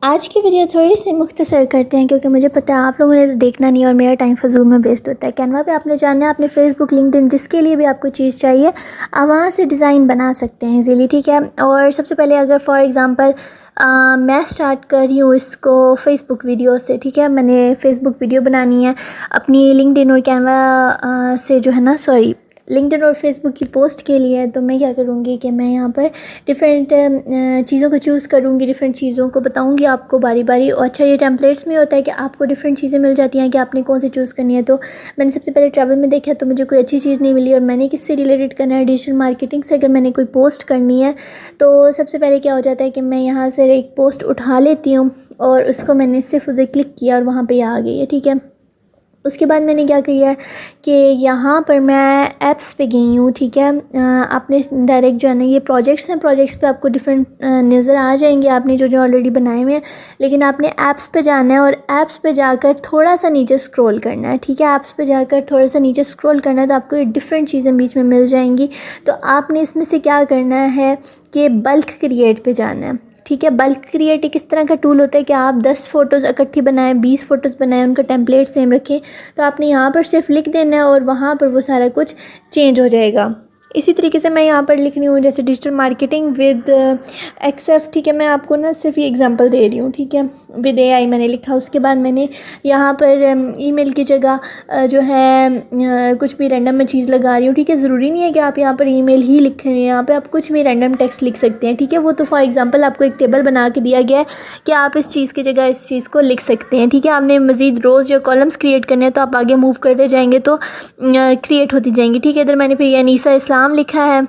आज की वीडियो थोड़ी सी मुख्तसर करते हैं क्योंकि मुझे पता है आप लोगों ने तो देखना नहीं और मेरा टाइम फजूल में वेस्ट होता है। कैनवा पे आपने जाना है, अपने फेसबुक लिंक्डइन जिसके लिए भी आपको चीज़ चाहिए आप वहाँ से डिज़ाइन बना सकते हैं इजीली, ठीक है। और सबसे पहले अगर फॉर एग्ज़ाम्पल मैं स्टार्ट कर रही हूँ इसको फेसबुक वीडियो से, ठीक है। मैंने फेसबुक वीडियो बनानी है अपनी लिंक्डइन और कैनवा से जो है ना, सॉरी लिंक्डइन और फेसबुक की पोस्ट के लिए। तो मैं क्या करूँगी कि मैं यहाँ पर डिफरेंट चीज़ों को चूज़ करूँगी, डिफरेंट चीज़ों को बताऊँगी आपको बारी बारी। और अच्छा, ये टेम्पलेट्स में होता है कि आपको डिफरेंट चीज़ें मिल जाती हैं कि आपने कौन सी चूज़ करनी है। तो मैंने सबसे पहले ट्रैवल में देखा तो मुझे कोई अच्छी चीज़ नहीं मिली, और मैंने किससे रिलेटेड करना है, डिजिटल मार्केटिंग से अगर मैंने कोई पोस्ट करनी है तो सबसे पहले क्या हो जाता है कि मैं यहाँ से एक पोस्ट उठा लेती हूँ और उसको मैंने सिर्फ उधर क्लिक किया और वहाँ पर आ गई है, ठीक है। उसके बाद मैंने क्या किया है कि यहाँ पर मैं ऐप्स पे गई हूँ, ठीक है। आपने डायरेक्ट जो है ना, ये प्रोजेक्ट्स हैं, प्रोजेक्ट्स पे आपको डिफरेंट नज़र आ जाएंगे आपने जो जो ऑलरेडी बनाए हुए हैं। लेकिन आपने ऐप्स पे जाना है और ऐप्स पे जाकर थोड़ा सा नीचे स्क्रॉल करना है, ठीक है। ऐप्स पे जाकर थोड़ा सा नीचे स्क्रॉल करना है तो आपको ये डिफरेंट चीज़ें बीच में मिल जाएंगी। तो आपने इसमें से क्या करना है कि बल्क क्रिएट पे जाना है, ठीक है। बल्क क्रिएट एक इस तरह का टूल होता है कि आप 10 फ़ोटोज़ इकट्ठी बनाएं, 20 फ़ोटोज़ बनाएं, उनका टेम्पलेट सेम रखें। तो आपने यहाँ पर सिर्फ लिख देना है और वहाँ पर वो सारा कुछ चेंज हो जाएगा। इसी तरीके से मैं यहाँ पर लिख रही हूँ जैसे डिजिटल मार्केटिंग विद एक्सेफ, ठीक है। मैं आपको ना सिर्फ ये एग्जांपल दे रही हूँ, ठीक है। विद एआई मैंने लिखा। उसके बाद मैंने यहाँ पर ईमेल की जगह जो है कुछ भी रैंडम मैं चीज़ लगा रही हूँ, ठीक है। ज़रूरी नहीं है कि आप यहाँ पर ईमेल ही लिख रहे हैं, यहाँ पर आप कुछ भी रैंडम टेक्स्ट लिख सकते हैं, ठीक है। वो तो फॉर एग्जांपल आपको एक टेबल बना के दिया गया है कि आप इस चीज़ की जगह इस चीज़ को लिख सकते हैं, ठीक है। आपने मज़ीद रोज़ या कॉलम्स क्रिएट करने हैं तो आप आगे मूव करते जाएंगे तो क्रिएट होती जाएंगी, ठीक है। इधर मैंने फिर अनीसा इस्लाम लिखा है।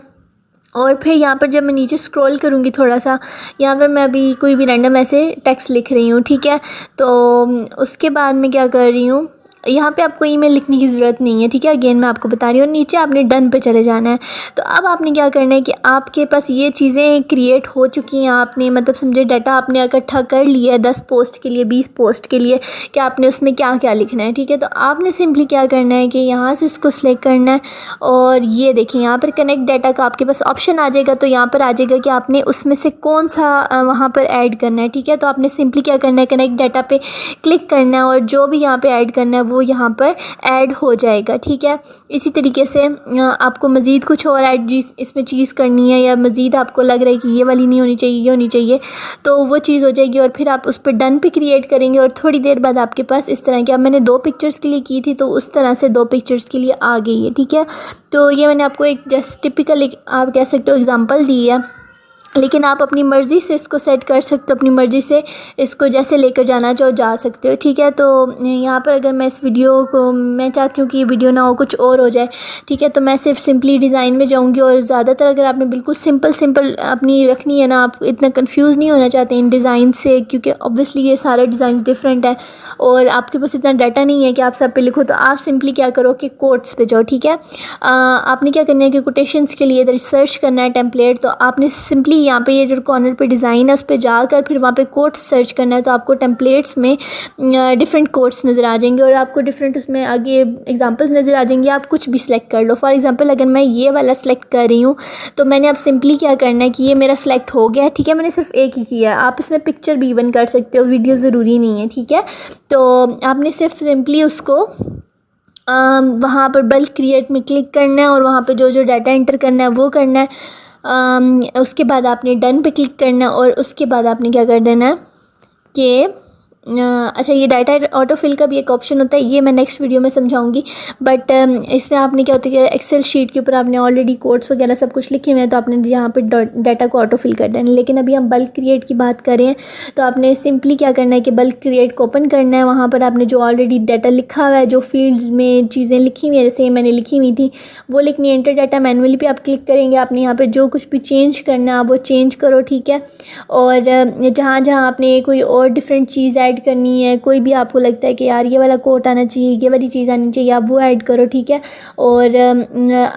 और फिर यहाँ पर जब मैं नीचे स्क्रॉल करूँगी थोड़ा सा, यहाँ पर मैं अभी कोई भी रैंडम ऐसे टेक्स्ट लिख रही हूँ, ठीक है। तो उसके बाद मैं क्या कर रही हूँ, यहाँ पे आपको ईमेल लिखने की ज़रूरत नहीं है, ठीक है। अगेन मैं आपको बता रही हूँ, नीचे आपने डन पे चले जाना है। तो अब आपने क्या करना है कि आपके पास ये चीज़ें क्रिएट हो चुकी हैं, आपने मतलब समझे डाटा आपने इकट्ठा कर लिया है 10 पोस्ट के लिए, 20 पोस्ट के लिए, कि आपने उसमें क्या क्या लिखना है, ठीक है। तो आपने सिंपली क्या करना है कि यहाँ से उसको सिलेक्ट करना है और ये देखिए यहाँ पर कनेक्ट डाटा का आपके पास ऑप्शन आ जाएगा। तो यहाँ पर आ जाएगा कि आपने उसमें से कौन सा वहाँ पर ऐड करना है, ठीक है। तो आपने सिंपली क्या करना है, कनेक्ट डाटा पे क्लिक करना है और जो भी यहाँ पे ऐड करना है वो यहाँ पर ऐड हो जाएगा, ठीक है। इसी तरीके से आपको मज़ीद कुछ और ऐड इसमें चीज़ करनी है या मज़ीद आपको लग रहा है कि ये वाली नहीं होनी चाहिए, ये होनी चाहिए, तो वो चीज़ हो जाएगी। और फिर आप उस पर डन पे क्रिएट करेंगे और थोड़ी देर बाद आपके पास इस तरह की, अब मैंने 2 पिक्चर्स के लिए की थी तो उस तरह से 2 पिक्चर्स के लिए आ गई है, ठीक है। तो ये मैंने आपको एक जस्ट टिपिकल एक आप कह सकते हो एग्जांपल दी है, लेकिन आप अपनी मर्ज़ी से इसको सेट कर सकते हो, अपनी मर्ज़ी से इसको जैसे लेकर जाना चाहो जा सकते हो, ठीक है। तो यहाँ पर अगर मैं इस वीडियो को, मैं चाहती हूँ कि ये वीडियो ना हो कुछ और हो जाए, ठीक है। तो मैं सिर्फ सिंपली डिज़ाइन में जाऊँगी और ज़्यादातर अगर आपने बिल्कुल सिंपल अपनी रखनी है ना, आप इतना कंफ्यूज नहीं होना चाहते इन डिज़ाइन से, क्योंकि ऑब्वियसली ये सारे डिज़ाइन डिफरेंट है और आपके पास इतना डाटा नहीं है कि आप सब पे लिखो। तो आप सिंपली क्या करो कि कोट्स पे जाओ, ठीक है। आपने क्या करना है कि कोटेशंस के लिए इधर सर्च करना है टेम्पलेट। तो आपने सिंपली यहाँ पे ये जो कॉर्नर पे डिज़ाइन है उस पर जाकर फिर वहाँ पे कोट्स सर्च करना है। तो आपको टेम्पलेट्स में डिफरेंट कोट्स नज़र आ जाएंगे और आपको डिफरेंट उसमें आगे एग्जांपल्स नज़र आ जाएंगे। आप कुछ भी सिलेक्ट कर लो। फॉर एग्जांपल अगर मैं ये वाला सिलेक्ट कर रही हूँ तो मैंने अब सिंपली क्या करना है कि ये मेरा सिलेक्ट हो गया, ठीक है। मैंने सिर्फ एक ही किया है, आप इसमें पिक्चर भी इवन कर सकते हो, वीडियो ज़रूरी नहीं है, ठीक है। तो आपने सिर्फ सिंपली उसको वहाँ पर बल्क क्रिएट में क्लिक करना है और वहाँ पे जो जो डाटा एंटर करना है वो करना है। उसके बाद आपने डन पे क्लिक करना है और उसके बाद आपने क्या कर देना है कि अच्छा, ये डाटा ऑटो फिल का भी एक ऑप्शन होता है, ये मैं नेक्स्ट वीडियो में समझाऊंगी। बट इसमें आपने क्या होता है कि एक्सेल शीट के ऊपर आपने ऑलरेडी कोड्स वगैरह सब कुछ लिखे हुए हैं तो आपने यहाँ पे डाटा को ऑटो फिल कर देना है। लेकिन अभी हम बल्क क्रिएट की बात कर रहे हैं तो आपने सिंपली क्या करना है कि बल्क क्रिएट को ओपन करना है। वहाँ पर आपने जो ऑलरेडी डाटा लिखा हुआ है, जो फील्ड्स में चीज़ें लिखी हुई हैं, जैसे मैंने लिखी हुई थी वो लिखनी है। एंटर डाटा मैनुअली पे आप क्लिक करेंगे, आपने यहाँ पर जो कुछ भी चेंज करना है आप वो चेंज करो, ठीक है। और जहाँ जहाँ आपने कोई और डिफरेंट चीज़ ऐड करनी है, कोई भी आपको लगता है कि यार ये वाला कोट आना चाहिए, ये वाली चीज़ आनी चाहिए, आप वो ऐड करो, ठीक है। और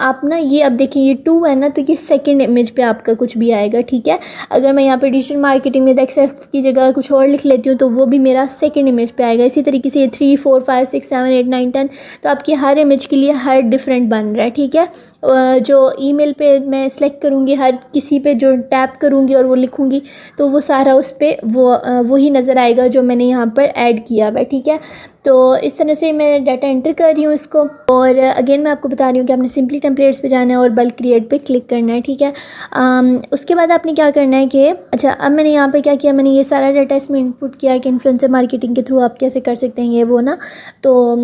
आप ना ये अब देखिए ये 2 है ना, तो ये सेकंड इमेज पे आपका कुछ भी आएगा, ठीक है। अगर मैं यहाँ पे डिजिटल मार्केटिंग में एक्सेफ की जगह कुछ और लिख लेती हूँ तो वो भी मेरा सेकंड इमेज पे आएगा। इसी तरीके से ये 3 4 5 6 7 8 9 10, तो आपकी हर इमेज के लिए हर डिफरेंट बन रहा है, ठीक है। जो ईमेल पे मैं सेलेक्ट करूँगी, हर किसी पे जो टैप करूँगी और वो लिखूँगी तो वो सारा उस पर वही नज़र आएगा जो मैंने यहाँ पर ऐड किया हुआ है, ठीक है। तो इस तरह से मैं डाटा एंटर कर रही हूँ इसको। और अगेन मैं आपको बता रही हूँ कि आपने सिंपली टेम्पलेट्स पे जाना है और बल्क क्रिएट पे क्लिक करना है, ठीक है। उसके बाद आपने क्या करना है कि अच्छा, अब मैंने यहाँ पे क्या किया, मैंने ये सारा डाटा इसमें इनपुट किया कि इन्फ्लुएंसर मार्केटिंग के थ्रू आप कैसे कर सकते हैं ये वो ना। तो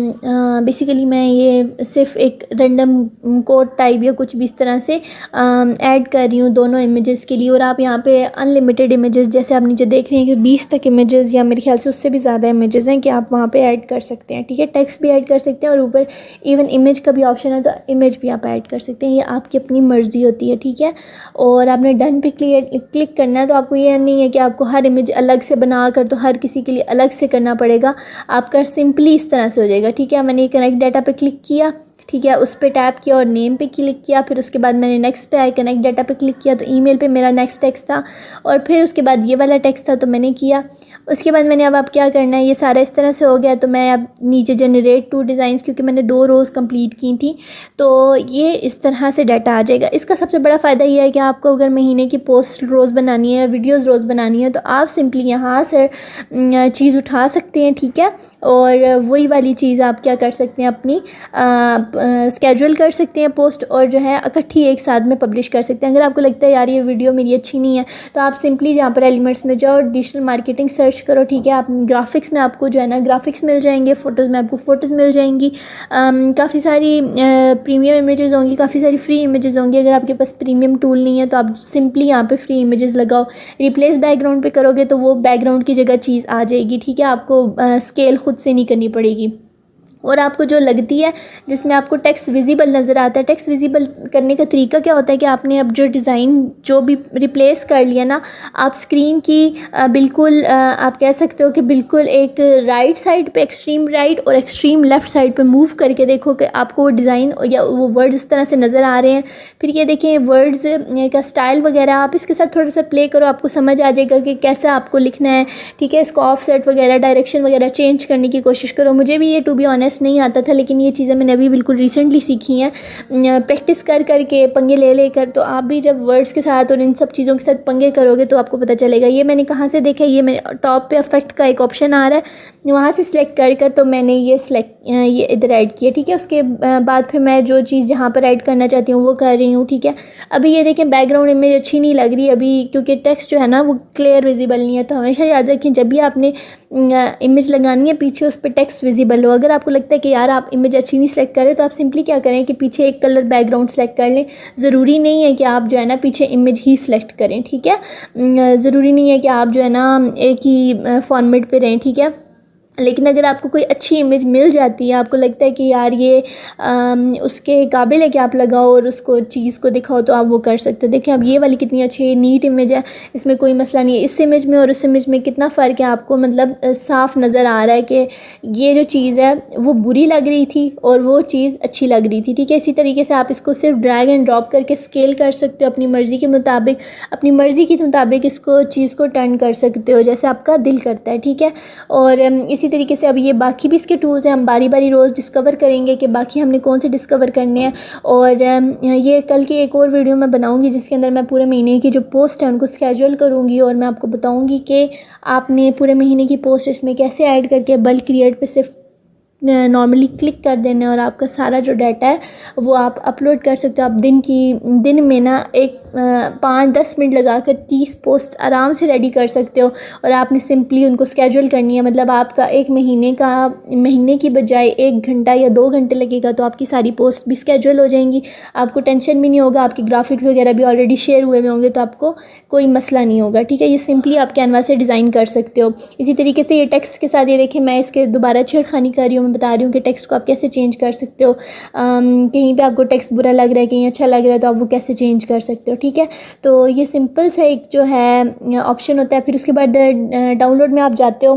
बेसिकली मैं ये सिर्फ एक रैंडम कोड टाइप या कुछ भी इस तरह से ऐड कर रही हूँ दोनों इमेजेस के लिए। और आप यहाँ पे अनलिमिटेड इमेजेस, जैसे आप नीचे देख रहे हैं कि 20 तक इमेजेस या मेरे ख्याल से उससे भी ज़्यादा इमेजेस हैं कि आप वहाँ पे ऐड कर सकते हैं, ठीक है। टेक्स्ट भी ऐड कर सकते हैं और ऊपर इवन इमेज का भी ऑप्शन है, तो इमेज भी आप ऐड कर सकते हैं, ये आपकी अपनी मर्ज़ी होती है, ठीक है। और आपने डन पे क्लिक करना है। तो आपको ये नहीं है कि आपको हर इमेज अलग से बना कर तो हर किसी के लिए अलग से करना पड़ेगा, आपका सिंपली इस तरह से हो जाएगा, ठीक है। मैंने कनेक्ट डाटा पे क्लिक किया, ठीक है, उस पर टैप किया और नेम पे क्लिक किया, फिर उसके बाद मैंने नेक्स्ट पे आए कनेक्ट डाटा पे क्लिक किया, तो ईमेल पे मेरा नेक्स्ट टेक्स्ट था और फिर उसके बाद ये वाला टेक्स्ट था तो मैंने किया। उसके बाद मैंने अब क्या करना है, ये सारा इस तरह से हो गया। तो मैं अब नीचे जनरेट 2 डिज़ाइंस, क्योंकि मैंने 2 रोज़ कंप्लीट की थी, तो ये इस तरह से डाटा आ जाएगा। इसका सबसे बड़ा फ़ायदा ये है कि आपको अगर महीने की पोस्ट रोज़ बनानी है, वीडियोज़ रोज़ बनानी है, तो आप सिंपली यहाँ से चीज़ उठा सकते हैं, ठीक है। और वही वाली चीज़ आप क्या कर सकते हैं, अपनी स्केड्यूल कर सकते हैं पोस्ट, और जो है इकट्ठी एक साथ में पब्लिश कर सकते हैं। अगर आपको लगता है यार ये वीडियो मेरी अच्छी नहीं है, तो आप सिंपली जहाँ पर एलिमेंट्स में जाओ, डिजिटल मार्केटिंग सर्च करो, ठीक है। आप ग्राफिक्स में आपको जो है ना ग्राफिक्स मिल जाएंगे, फ़ोटोज़ में आपको फ़ोटोज़ मिल जाएंगी, काफ़ी सारी प्रीमियम इमेजेस होंगी, काफ़ी सारी फ्री इमेजेस होंगी। अगर आपके पास प्रीमियम टूल नहीं है तो आप सिंपली यहाँ पे फ्री इमेजेस लगाओ, रिप्लेस बैकग्राउंड पे करोगे तो वो बैकग्राउंड की जगह चीज़ आ जाएगी, ठीक है। आपको स्केल खुद से नहीं करनी पड़ेगी। और आपको जो लगती है जिसमें आपको टेक्स्ट विजिबल नज़र आता है, टेक्स्ट विजिबल करने का तरीका क्या होता है कि आपने अब जो डिज़ाइन जो भी रिप्लेस कर लिया ना, आप स्क्रीन की बिल्कुल आप कह सकते हो कि बिल्कुल एक राइट साइड पे एक्सट्रीम राइट और एक्सट्रीम लेफ़्ट साइड पे मूव करके देखो कि आपको वो डिज़ाइन या वो वर्ड्स इस तरह से नज़र आ रहे हैं। फिर ये देखें वर्ड्स का स्टाइल वगैरह, आप इसके साथ थोड़ा सा प्ले करो, आपको समझ आ जाएगा कि कैसा आपको लिखना है, ठीक है। इसको ऑफ सेट वगैरह डायरेक्शन वगैरह चेंज करने की कोशिश करो। मुझे भी ये टू बी ऑनेस्ट नहीं आता था, लेकिन ये चीज़ें मैंने अभी बिल्कुल रिसेंटली सीखी हैं, प्रैक्टिस कर करके, पंगे ले लेकर। तो आप भी जब वर्ड्स के साथ और इन सब चीज़ों के साथ पंगे करोगे तो आपको पता चलेगा। ये मैंने कहाँ से देखा, ये मैंने टॉप पे इफेक्ट का एक ऑप्शन आ रहा है, वहाँ से सिलेक्ट कर तो मैंने ये इधर ऐड किया, ठीक है। उसके बाद फिर मैं जो चीज़ जहाँ पर ऐड करना चाहती हूँ वो कर रही हूँ, ठीक है। अभी ये देखें बैकग्राउंड इमेज अच्छी नहीं लग रही अभी, क्योंकि टेक्स्ट जो है ना वो क्लियर विजिबल नहीं है। तो हमेशा याद रखें जब भी आपने इमेज लगानी है पीछे उस पर टेक्स्ट विजिबल हो। अगर आपको लगता है कि यार आप इमेज अच्छी नहीं सेलेक्ट करें तो आप सिंपली क्या करें कि पीछे एक कलर बैकग्राउंड सेलेक्ट कर लें। ज़रूरी नहीं है कि आप जो है ना पीछे इमेज ही सेलेक्ट करें, ठीक है। ज़रूरी नहीं है कि आप जो है ना एक ही फॉर्मेट पे रहें, ठीक है। लेकिन अगर आपको कोई अच्छी इमेज मिल जाती है, आपको लगता है कि यार ये उसके काबिल है कि आप लगाओ और उसको चीज़ को दिखाओ, तो आप वो कर सकते हो। देखिए अब ये वाली कितनी अच्छी नीट इमेज है, इसमें कोई मसला नहीं है। इस इमेज में और उस इमेज में कितना फ़र्क है आपको मतलब साफ़ नज़र आ रहा है कि ये जो चीज़ है वो बुरी लग रही थी और वो चीज़ अच्छी लग रही थी, ठीक है। इसी तरीके से आप इसको सिर्फ ड्रैग एंड ड्रॉप करके स्केल कर सकते हो अपनी मर्ज़ी के मुताबिक, अपनी मर्ज़ी के मुताबिक इसको चीज़ को टर्न कर सकते हो जैसे आपका दिल करता है, ठीक है। और इसी तरीके से अब ये बाकी भी इसके टूल्स हैं, हम बारी बारी रोज़ डिस्कवर करेंगे कि बाकी हमने कौन से डिस्कवर करने हैं। और ये कल की एक और वीडियो मैं बनाऊंगी जिसके अंदर मैं पूरे महीने की जो पोस्ट है उनको स्केड्यूल करूंगी और मैं आपको बताऊंगी कि आपने पूरे महीने की पोस्ट इसमें कैसे ऐड करके बल्क क्रिएट पे सिर्फ नॉर्मली क्लिक कर देना है और आपका सारा जो डाटा है वो आप अपलोड कर सकते हो। आप दिन में ना एक 5-10 मिनट लगाकर 30 पोस्ट आराम से रेडी कर सकते हो और आपने सिंपली उनको स्केड्यूल करनी है। मतलब आपका एक महीने की बजाय 1 घंटा या 2 घंटे लगेगा तो आपकी सारी पोस्ट भी स्केड्यूल हो जाएंगी, आपको टेंशन भी नहीं होगा, आपके ग्राफिक्स वगैरह भी ऑलरेडी शेयर हुए होंगे तो आपको कोई मसला नहीं होगा, ठीक है। ये सिंपली आप कैनवा से डिज़ाइन कर सकते हो। इसी तरीके से ये टेक्स्ट के साथ ये देखिए मैं इसके दोबारा छेड़खानी कर रही हूँ, मैं बता रही हूँ कि टेक्स्ट को आप कैसे चेंज कर सकते हो। कहीं पे आपको टेक्स्ट बुरा लग रहा है, कहीं अच्छा लग रहा है तो आप वो कैसे चेंज कर सकते हो, ठीक है। तो ये सिंपल सा एक जो है ऑप्शन होता है। फिर उसके बाद डाउनलोड में आप जाते हो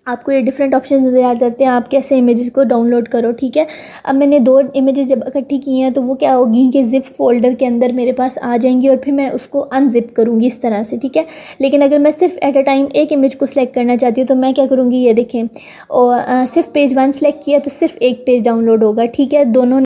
आपको ये डिफरेंट ऑप्शन नज़र आ जाते हैं, आप कैसे इमेजेस को डाउनलोड करो। ठीक है, अब मैंने 2 इमेजेस जब इकट्ठी की हैं तो वो क्या होगी कि ज़िप फोल्डर के अंदर मेरे पास आ जाएंगी और फिर मैं उसको अनजिप करूँगी इस तरह से। ठीक है, लेकिन अगर मैं सिर्फ एट अ टाइम एक इमेज को सिलेक्ट करना चाहती हूँ तो मैं क्या करूँगी, ये देखें, और सिर्फ पेज 1 सेलेक्ट किया तो सिर्फ एक पेज डाउनलोड होगा। ठीक है, दोनों